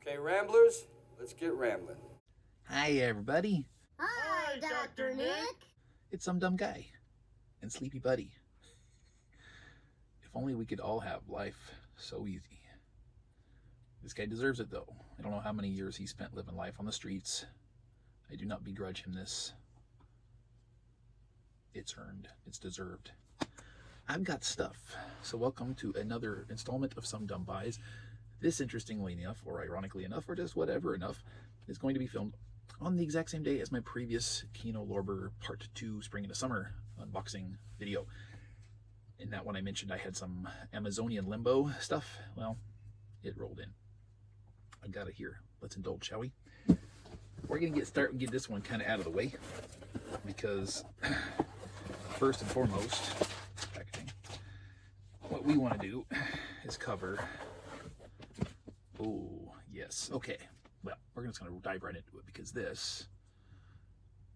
Okay, Ramblers, let's get rambling. Hi, everybody. Hi, Dr. Nick. It's some dumb guy and Sleepy Buddy. If only we could all have life so easy. This guy deserves it, though. I don't know how many years he spent living life on the streets. I do not begrudge him this. It's earned. It's deserved. I've got stuff. So welcome to another installment of SumDumBuys. This, interestingly enough, or ironically enough, or just whatever enough, is going to be filmed on the exact same day as my previous Kino Lorber Part 2 Spring into Summer unboxing video. In that one I mentioned I had some Amazonian limbo stuff. Well, it rolled in. I got it here. Let's indulge, shall we? We're going to get this one kind of out of the way, because first and foremost, packaging, what we want to do is cover. Oh, yes. Okay. Well, we're just going to dive right into it, because this,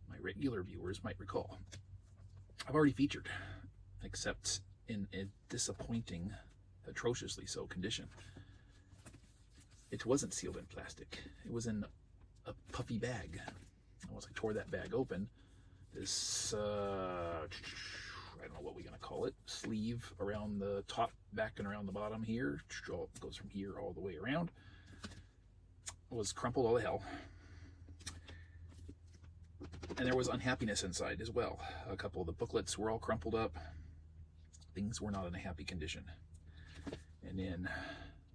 my regular viewers might recall, I've already featured, except in a disappointing, atrociously so condition. It wasn't sealed in plastic. It was in a puffy bag. And once I tore that bag open, this, I don't know what we're going to call it, sleeve around the top, back and around the bottom here, goes from here all the way around, was crumpled all to hell. And there was unhappiness inside as well. A couple of the booklets were all crumpled up. Things were not in a happy condition. And then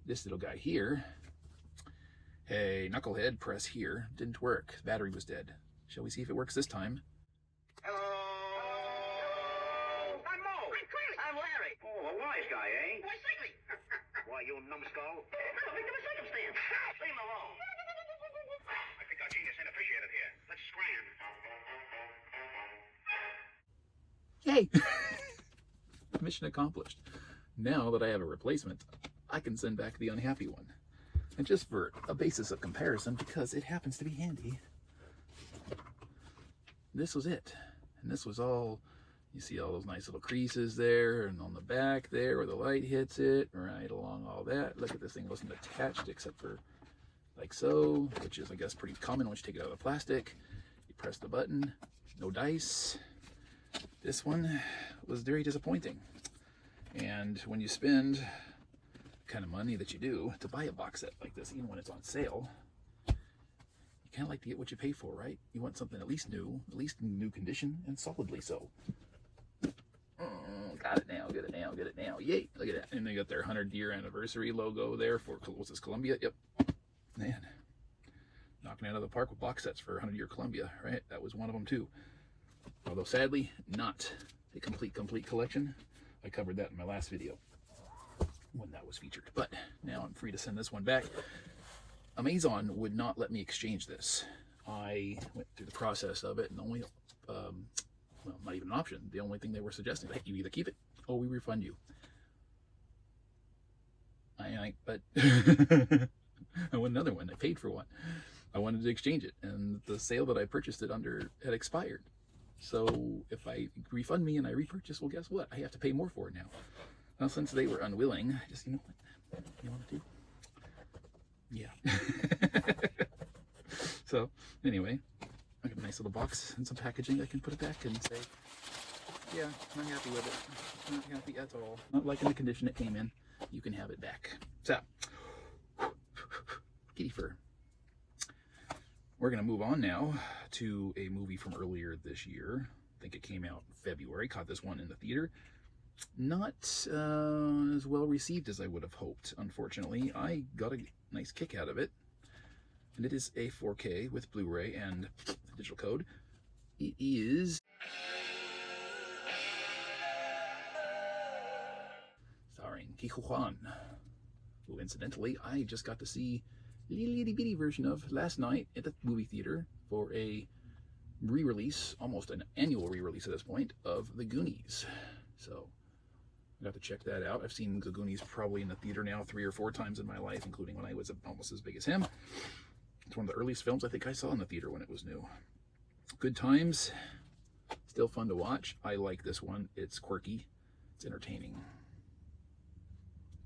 this little guy here, hey, knucklehead, press here, didn't work. The battery was dead. Shall we see if it works this time? Hello. I'm Mo. I'm Curly. I'm Larry. Oh, a wise guy, eh? Why, certainly. Why, you numbskull? No, victim of circumstance. Leave him alone. I think our genius ain't appreciated here. Let's scram. Yay! Mission accomplished. Now that I have a replacement, I can send back the unhappy one. And just for a basis of comparison, because it happens to be handy, this was it. And this was all, you see all those nice little creases there, and on the back there where the light hits it, right along all that. Look at this thing, wasn't attached except for like so, which is, I guess, pretty common once you take it out of the plastic. You press the button, no dice. This one was very disappointing. And when you spend the kind of money that you do to buy a box set like this, even when it's on sale, you kind of like to get what you pay for, right? You want something at least new in new condition, and solidly so. Got it now, get it now, get it now. Yay, look at that. And they got their 100-year anniversary logo there for, what's this, Columbia? Yep. Man, knocking it out of the park with box sets for 100-year Columbia, right? That was one of them too. Although sadly, not a complete collection. I covered that in my last video when that was featured. But now I'm free to send this one back. Amazon would not let me exchange this. I went through the process of it, and the only, well, not even an option. The only thing they were suggesting, hey, you either keep it or we refund you. But I want another one. I paid for one. I wanted to exchange it, and the sale that I purchased it under had expired. So if I refund me and I repurchase, well, guess what? I have to pay more for it now. Well, since they were unwilling, I just, you know what you want to do? Yeah. So anyway, I got a nice little box and some packaging. I can put it back and say, yeah, I'm not happy with it. Not happy at all. Not liking the condition it came in. You can have it back. So, kitty fur. We're going to move on now to a movie from earlier this year. I think it came out in February. Caught this one in the theater. Not as well received as I would have hoped, unfortunately. I got a nice kick out of it. And it is a 4K with Blu-ray and digital code. It is starring Kiho Juan, who incidentally I just got to see the itty bitty version of last night at the movie theater for a re-release, almost an annual re-release at this point, of The Goonies. So I got to check that out. I've seen The Goonies probably in the theater now 3 or 4 times in my life, including when I was almost as big as him. It's one of the earliest films I think I saw in the theater when it was new. Good times, still fun to watch. I like this one. It's quirky, it's entertaining.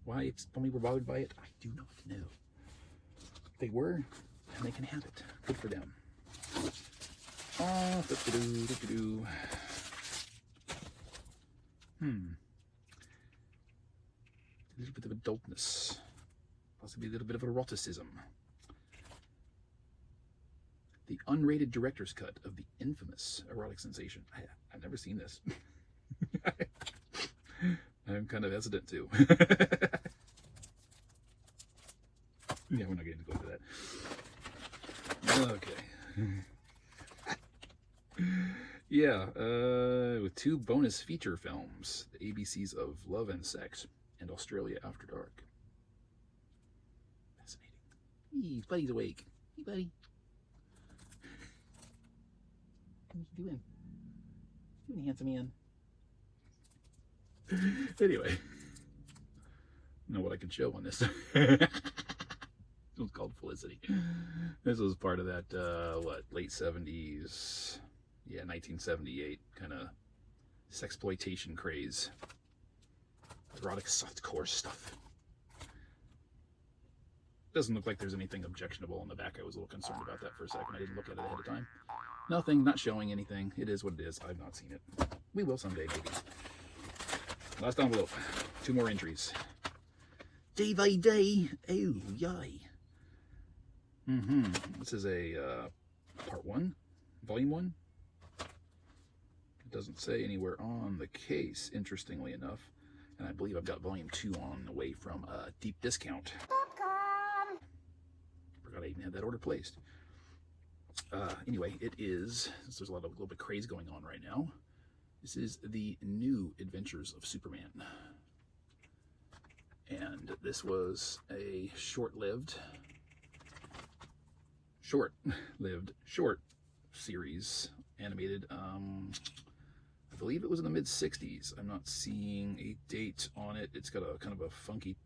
Why it's only we're bothered by it, I do not know. They were, and they can have it. Good for them. A little bit of adultness. Possibly a little bit of eroticism. The unrated director's cut of the infamous erotic sensation. I've never seen this. I'm kind of hesitant to. Yeah, we're not going to go into that. Okay. Yeah, with 2 bonus feature films, the ABCs of Love and Sex and Australia After Dark. Fascinating. Hey, Buddy's awake. Hey, Buddy. What you doing? What you doing, handsome man? Anyway, I don't know what I can show on this. It was called Felicity. This was part of that, late 70s, 1978 kind of sexploitation craze. Erotic softcore stuff. Doesn't look like there's anything objectionable in the back. I was a little concerned about that for a second. I didn't look at it ahead of time. Nothing, not showing anything. It is what it is. I've not seen it. We will someday, maybe. Last envelope. 2 more entries. DVD. Oh, yay. This is a part 1, volume 1. It doesn't say anywhere on the case, interestingly enough. And I believe I've got volume 2 on the way from Deep Discount. Forgot I even had that order placed. Anyway, it is, since there's a little bit craze going on right now, this is the New Adventures of Superman. And this was a short-lived series, animated, I believe it was in the mid-60s. I'm not seeing a date on it. It's got a kind of a funky,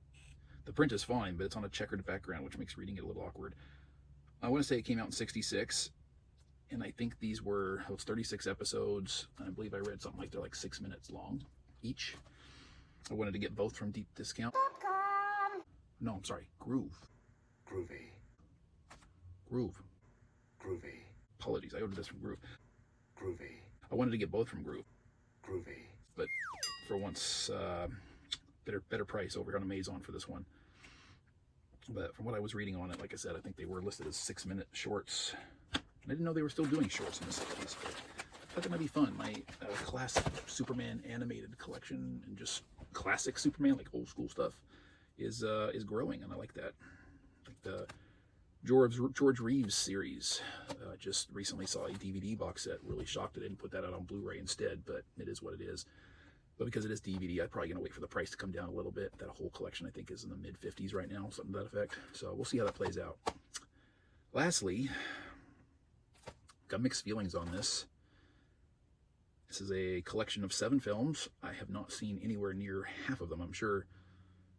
the print is fine, but it's on a checkered background, which makes reading it a little awkward. I want to say it came out in 66, and I think these were, it's 36 episodes. I believe I read something like they're like 6 minutes long each. I wanted to get both from Deep Discount. No, I'm sorry, Groove. Groovy. Groove. Groovy. Apologies, I ordered this from Groove. Groovy. I wanted to get both from Groove. Groovy. But for once, better price over here on Amazon for this one. But from what I was reading on it, like I said, I think they were listed as 6-minute shorts. And I didn't know they were still doing shorts in this case, but I thought that might be fun. My classic Superman animated collection and just classic Superman, like old school stuff, is growing, and I like that. Like the George Reeves series, just recently saw a DVD box set. Really shocked they didn't put that out on Blu-ray instead, but it is what it is. But because it is DVD, I'm probably going to wait for the price to come down a little bit. That whole collection, I think, is in the mid-50s right now, something to that effect. So we'll see how that plays out. Lastly, got mixed feelings on this. This is a collection of 7 films. I have not seen anywhere near half of them, I'm sure.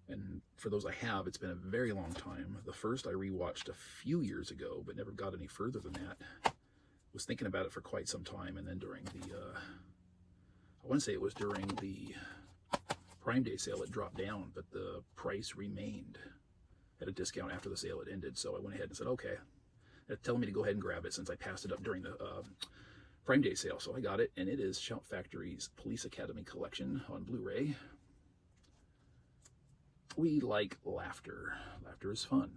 And for those I have, it's been a very long time. The first I rewatched a few years ago, but never got any further than that. Was thinking about it for quite some time, and then during the... I want to say it was during the Prime Day sale, it dropped down, but the price remained at a discount after the sale had ended. So I went ahead and said, okay, they're telling me to go ahead and grab it since I passed it up during the Prime Day sale. So I got it, and it is Shout Factory's Police Academy collection on Blu-ray. We like laughter. Laughter is fun.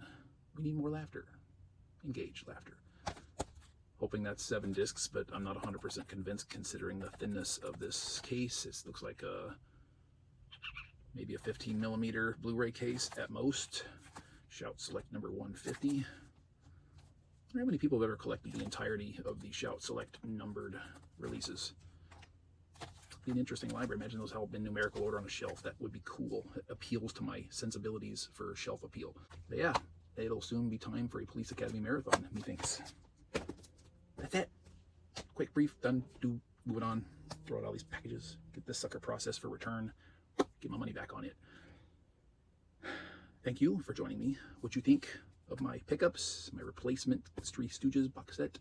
We need more laughter. Engage laughter. Hoping that's 7 discs, but I'm not 100% convinced considering the thinness of this case. It looks like maybe a 15mm Blu-ray case at most. Shout Select number 150. I wonder how many people have ever collected the entirety of the Shout Select numbered releases. Be an interesting library. Imagine those held in numerical order on a shelf. That would be cool. It appeals to my sensibilities for shelf appeal. But yeah, it'll soon be time for a Police Academy marathon, methinks. That's it. Quick, brief, done, moving on. Throw out all these packages. Get this sucker processed for return. Get my money back on it. Thank you for joining me. What you think of my pickups, my replacement Three Stooges box set?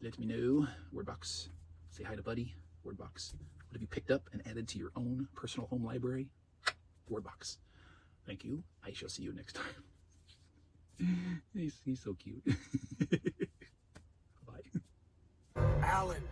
Let me know. Wordbox. Say hi to Buddy. Wordbox. What have you picked up and added to your own personal home library? Wordbox. Thank you. I shall see you next time. He's so cute. Bye. Alan.